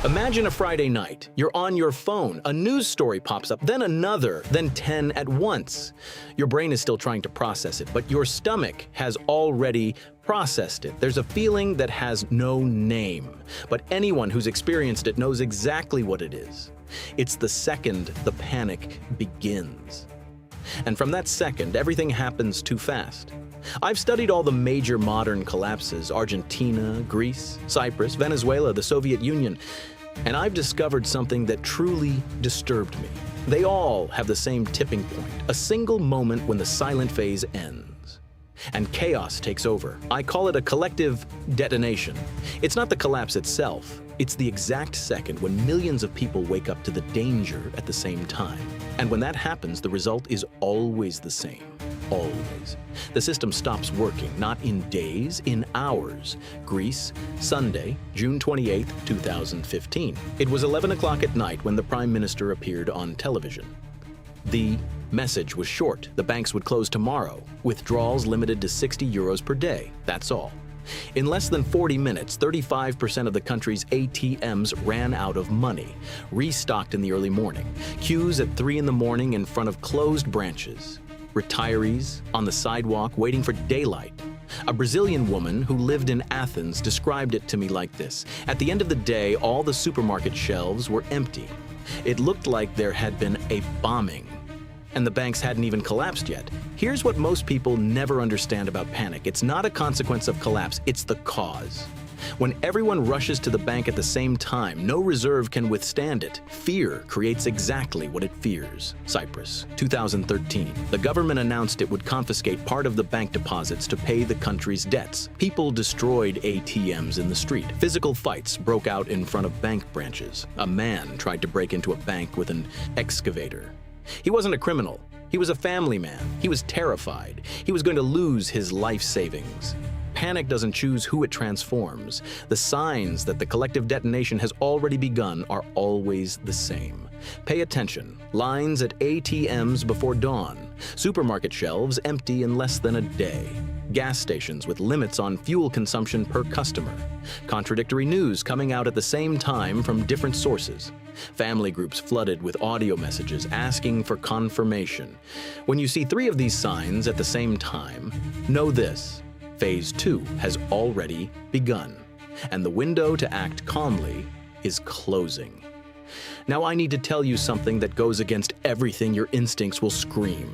Imagine a Friday night. You're on your phone, a news story pops up, then another, then 10 at once. Your brain is still trying to process it, but your stomach has already processed it. There's a feeling that has no name, but anyone who's experienced it knows exactly what it is. It's the second the panic begins. And from that second, everything happens too fast. I've studied all the major modern collapses: Argentina, Greece, Cyprus, Venezuela, the Soviet Union, and I've discovered something that truly disturbed me. They all have the same tipping point, a single moment when the silent phase ends and chaos takes over. I call it a collective detonation. It's not the collapse itself, it's the exact second when millions of people wake up to the danger at the same time. And when that happens, the result is always the same. Always. The system stops working, not in days, in hours. Greece, Sunday, June 28, 2015. It was 11 o'clock at night when the Prime Minister appeared on television. The message was short. The banks would close tomorrow. Withdrawals limited to 60 euros per day. That's all. In less than 40 minutes, 35% of the country's ATMs ran out of money, restocked in the early morning. Queues at 3 in the morning in front of closed branches. Retirees on the sidewalk waiting for daylight. A Brazilian woman who lived in Athens described it to me like this: at the end of the day, all the supermarket shelves were empty. It looked like there had been a bombing, and the banks hadn't even collapsed yet. Here's what most people never understand about panic. It's not a consequence of collapse, it's the cause. When everyone rushes to the bank at the same time, no reserve can withstand it. Fear creates exactly what it fears. Cyprus, 2013. The government announced it would confiscate part of the bank deposits to pay the country's debts. People destroyed ATMs in the street. Physical fights broke out in front of bank branches. A man tried to break into a bank with an excavator. He wasn't a criminal. He was a family man. He was terrified. He was going to lose his life savings. Panic doesn't choose who it transforms. The signs that the collective detonation has already begun are always the same. Pay attention. Lines at ATMs before dawn. Supermarket shelves empty in less than a day. Gas stations with limits on fuel consumption per customer. Contradictory news coming out at the same time from different sources. Family groups flooded with audio messages asking for confirmation. When you see 3 of these signs at the same time, know this: Phase 2 has already begun, and the window to act calmly is closing. Now I need to tell you something that goes against everything your instincts will scream.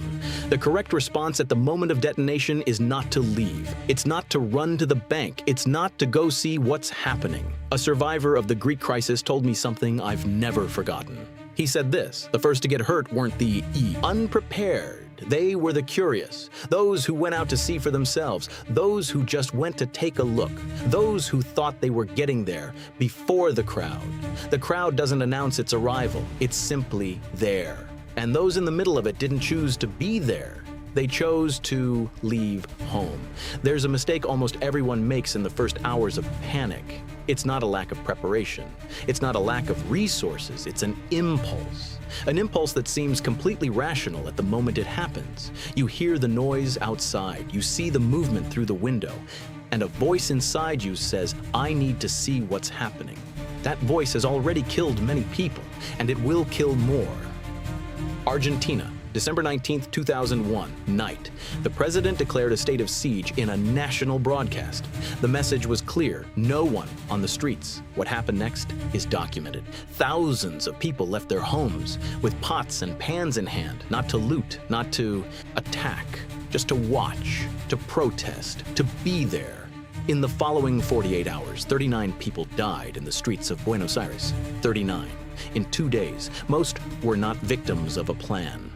The correct response at the moment of detonation is not to leave. It's not to run to the bank. It's not to go see what's happening. A survivor of the Greek crisis told me something I've never forgotten. He said this: the first to get hurt weren't the unprepared. They were the curious, those who went out to see for themselves, those who just went to take a look, those who thought they were getting there before the crowd. The crowd doesn't announce its arrival, it's simply there. And those in the middle of it didn't choose to be there. They chose to leave home. There's a mistake almost everyone makes in the first hours of panic. It's not a lack of preparation. It's not a lack of resources. It's an impulse. An impulse that seems completely rational at the moment it happens. You hear the noise outside. You see the movement through the window. And a voice inside you says, I need to see what's happening. That voice has already killed many people, and it will kill more. Argentina. December 19, 2001, night. The president declared a state of siege in a national broadcast. The message was clear: no one on the streets. What happened next is documented. Thousands of people left their homes with pots and pans in hand, not to loot, not to attack, just to watch, to protest, to be there. In the following 48 hours, 39 people died in the streets of Buenos Aires. 39. In 2 days. Most were not victims of a plan.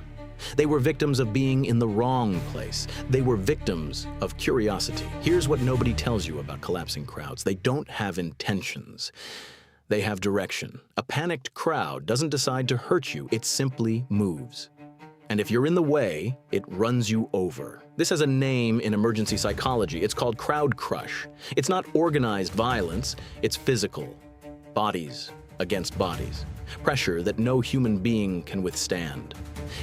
They were victims of being in the wrong place. They were victims of curiosity. Here's what nobody tells you about collapsing crowds. They don't have intentions. They have direction. A panicked crowd doesn't decide to hurt you. It simply moves. And if you're in the way, it runs you over. This has a name in emergency psychology. It's called crowd crush. It's not organized violence. It's physical. Bodies against bodies. Pressure that no human being can withstand.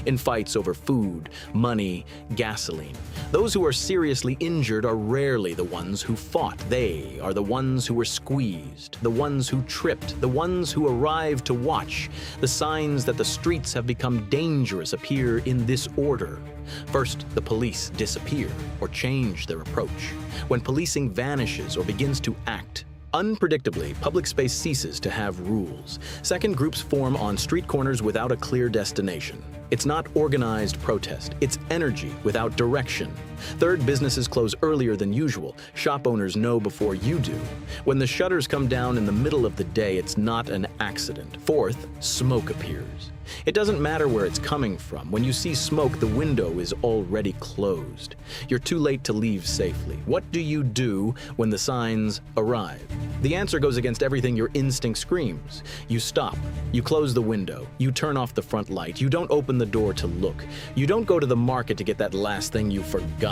in fights over food, money, gasoline. Those who are seriously injured are rarely the ones who fought. They are the ones who were squeezed, the ones who tripped, the ones who arrived to watch. The signs that the streets have become dangerous appear in this order. First, the police disappear or change their approach. When policing vanishes or begins to act unpredictably, public space ceases to have rules. Second, groups form on street corners without a clear destination. It's not organized protest, it's energy without direction. Third, businesses close earlier than usual. Shop owners know before you do. When the shutters come down in the middle of the day, it's not an accident. Fourth, smoke appears. It doesn't matter where it's coming from. When you see smoke, the window is already closed. You're too late to leave safely. What do you do when the signs arrive? The answer goes against everything your instinct screams. You stop. You close the window. You turn off the front light. You don't open the door to look. You don't go to the market to get that last thing you forgot.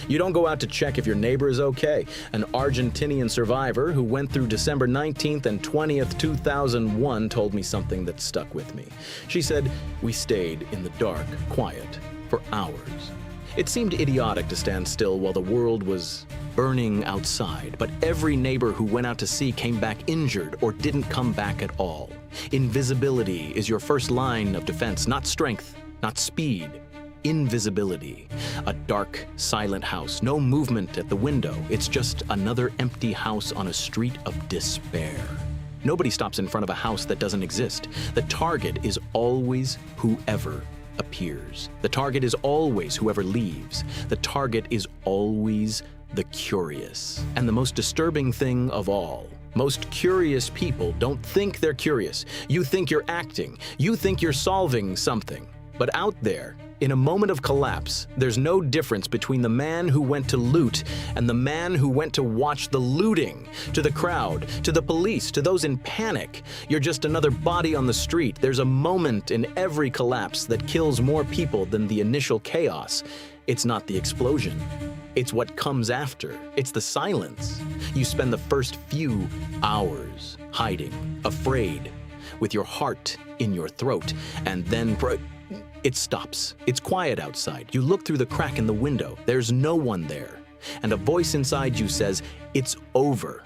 You don't go out to check if your neighbor is okay. An Argentinian survivor who went through December 19th and 20th, 2001 told me something that stuck with me. She said, "We stayed in the dark, quiet, for hours. It seemed idiotic to stand still while the world was burning outside, but every neighbor who went out to see came back injured or didn't come back at all. Invisibility is your first line of defense, not strength, not speed. Invisibility. A dark, silent house, no movement at the window. It's just another empty house on a street of despair. Nobody stops in front of a house that doesn't exist. The target is always whoever appears. The target is always whoever leaves. The target is always the curious. And the most disturbing thing of all, most curious people don't think they're curious. You think you're acting. You think you're solving something. But out there, in a moment of collapse, there's no difference between the man who went to loot and the man who went to watch the looting. To the crowd, to the police, to those in panic, you're just another body on the street. There's a moment in every collapse that kills more people than the initial chaos. It's not the explosion. It's what comes after. It's the silence. You spend the first few hours hiding, afraid, with your heart in your throat, and then it stops. It's quiet outside. You look through the crack in the window. There's no one there. And a voice inside you says, "It's over."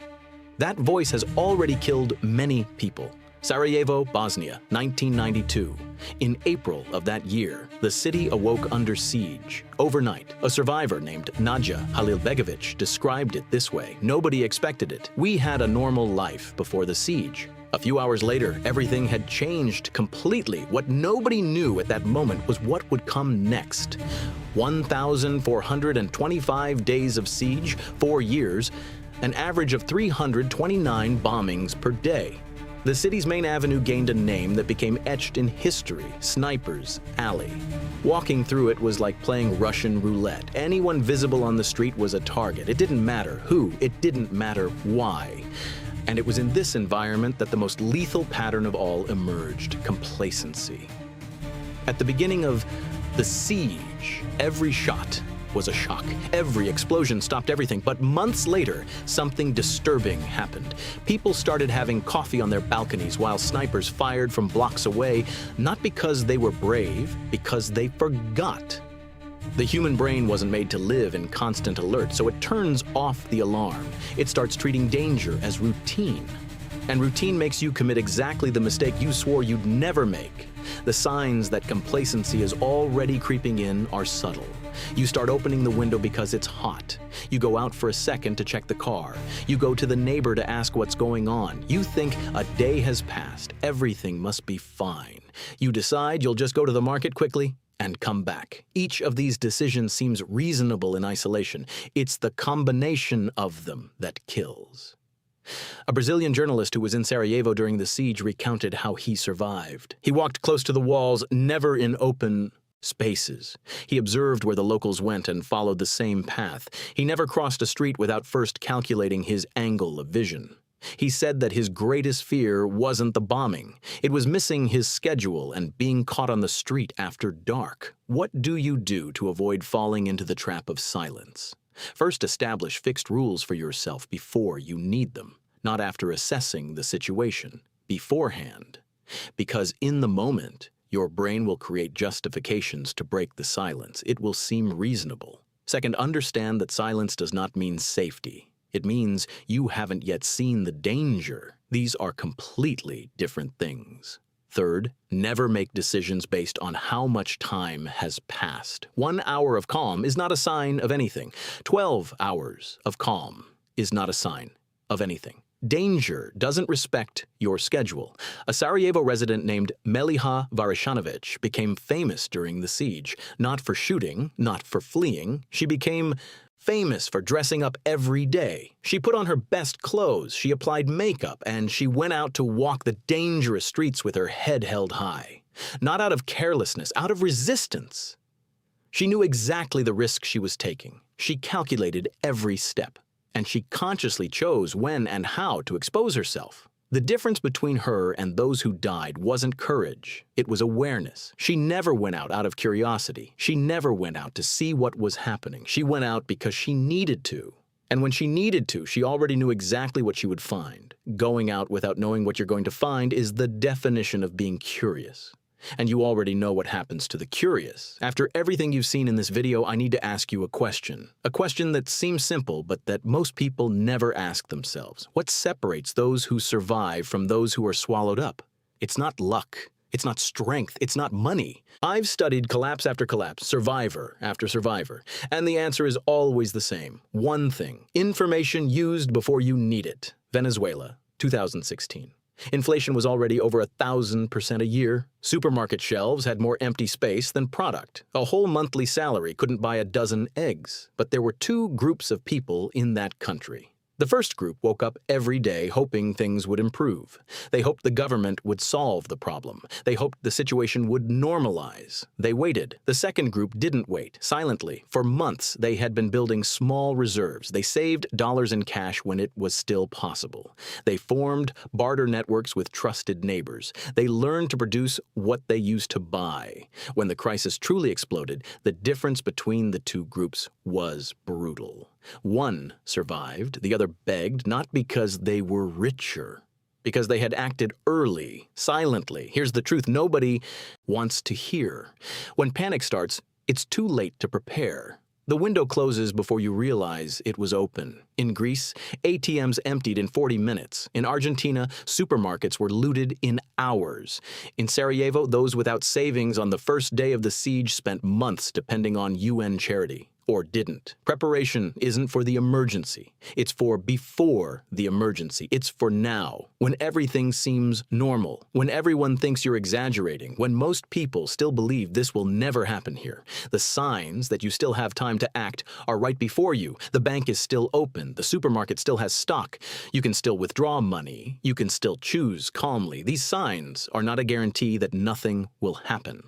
That voice has already killed many people. Sarajevo, Bosnia, 1992. In April of that year, the city awoke under siege. Overnight, a survivor named Nadia Halilbegovic described it this way: "Nobody expected it. We had a normal life before the siege. A few hours later, everything had changed completely. What nobody knew at that moment was what would come next. 1,425 days of siege, 4 years, an average of 329 bombings per day. The city's main avenue gained a name that became etched in history: Sniper's Alley. Walking through it was like playing Russian roulette. Anyone visible on the street was a target. It didn't matter who, it didn't matter why. And it was in this environment that the most lethal pattern of all emerged: complacency. At the beginning of the siege, every shot was a shock. Every explosion stopped everything. But months later, something disturbing happened. People started having coffee on their balconies while snipers fired from blocks away, not because they were brave, because they forgot. The human brain wasn't made to live in constant alert, so it turns off the alarm. It starts treating danger as routine. And routine makes you commit exactly the mistake you swore you'd never make. The signs that complacency is already creeping in are subtle. You start opening the window because it's hot. You go out for a second to check the car. You go to the neighbor to ask what's going on. You think a day has passed. Everything must be fine. You decide you'll just go to the market quickly and come back. Each of these decisions seems reasonable in isolation. It's the combination of them that kills. A Brazilian journalist who was in Sarajevo during the siege recounted how he survived. He walked close to the walls, never in open spaces. He observed where the locals went and followed the same path. He never crossed a street without first calculating his angle of vision. He said that his greatest fear wasn't the bombing. It was missing his schedule and being caught on the street after dark. What do you do to avoid falling into the trap of silence? First, establish fixed rules for yourself before you need them, not after assessing the situation, beforehand. Because in the moment, Your brain will create justifications to break the silence. It will seem reasonable. Second, understand that silence does not mean safety. It means you haven't yet seen the danger. These are completely different things. Third, never make decisions based on how much time has passed. 1 hour of calm is not a sign of anything. 12 hours of calm is not a sign of anything. Danger doesn't respect your schedule. A Sarajevo resident named Meliha Varishanovic became famous during the siege. Not for shooting, not for fleeing. She became famous for dressing up every day. She put on her best clothes, she applied makeup, and she went out to walk the dangerous streets with her head held high. Not out of carelessness, out of resistance. She knew exactly the risk she was taking. She calculated every step, and she consciously chose when and how to expose herself. The difference between her and those who died wasn't courage, it was awareness. She never went out of curiosity. She never went out to see what was happening. She went out because she needed to. And when she needed to, she already knew exactly what she would find. Going out without knowing what you're going to find is the definition of being curious. And you already know what happens to the curious. After everything you've seen in this video, I need to ask you a question. A question that seems simple, but that most people never ask themselves. What separates those who survive from those who are swallowed up? It's not luck. It's not strength. It's not money. I've studied collapse after collapse, survivor after survivor, and the answer is always the same. One thing. Information used before you need it. Venezuela, 2016. Inflation was already over 1,000% a year. Supermarket shelves had more empty space than product. A whole monthly salary couldn't buy a dozen eggs. But there were two groups of people in that country. The first group woke up every day hoping things would improve. They hoped the government would solve the problem. They hoped the situation would normalize. They waited. The second group didn't wait. Silently, for months, they had been building small reserves. They saved dollars in cash when it was still possible. They formed barter networks with trusted neighbors. They learned to produce what they used to buy. When the crisis truly exploded, the difference between the two groups was brutal. One survived, the other begged, not because they were richer, because they had acted early, silently. Here's the truth nobody wants to hear. When panic starts, it's too late to prepare. The window closes before you realize it was open. In Greece, ATMs emptied in 40 minutes. In Argentina, supermarkets were looted in hours. In Sarajevo, those without savings on the first day of the siege spent months depending on UN charity. Or didn't. Preparation isn't for the emergency. It's for before the emergency. It's for now, when everything seems normal, when everyone thinks you're exaggerating, when most people still believe this will never happen here. The signs that you still have time to act are right before you. The bank is still open. The supermarket still has stock. You can still withdraw money. You can still choose calmly. These signs are not a guarantee that nothing will happen.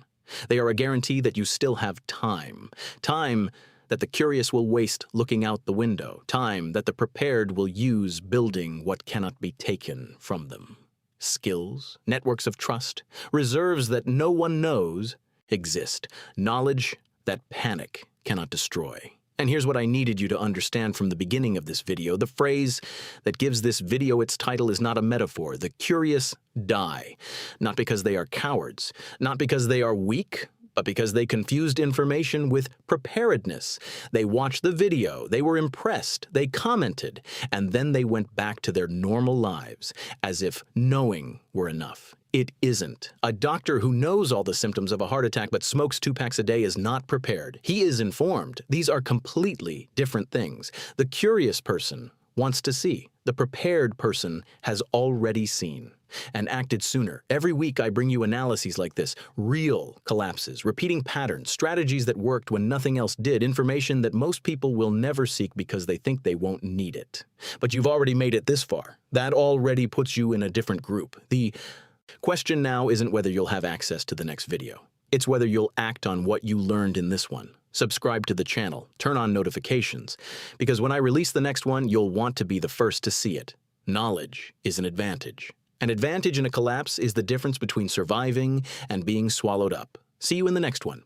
They are a guarantee that you still have time. Time that the curious will waste looking out the window, time that the prepared will use building what cannot be taken from them. Skills, networks of trust, reserves that no one knows exist, knowledge that panic cannot destroy. And here's what I needed you to understand from the beginning of this video. The phrase that gives this video its title is not a metaphor. The curious die, not because they are cowards, not because they are weak, but because they confused information with preparedness. They watched the video, they were impressed, they commented, and then they went back to their normal lives, as if knowing were enough. It isn't. A doctor who knows all the symptoms of a heart attack but smokes 2 packs a day is not prepared. He is informed. These are completely different things. The curious person wants to see. The prepared person has already seen and acted sooner. Every week I bring you analyses like this, real collapses, repeating patterns, strategies that worked when nothing else did, information that most people will never seek because they think they won't need it. But you've already made it this far. That already puts you in a different group. The question now isn't whether you'll have access to the next video. It's whether you'll act on what you learned in this one. Subscribe to the channel, turn on notifications, because when I release the next one, you'll want to be the first to see it. Knowledge is an advantage. An advantage in a collapse is the difference between surviving and being swallowed up. See you in the next one.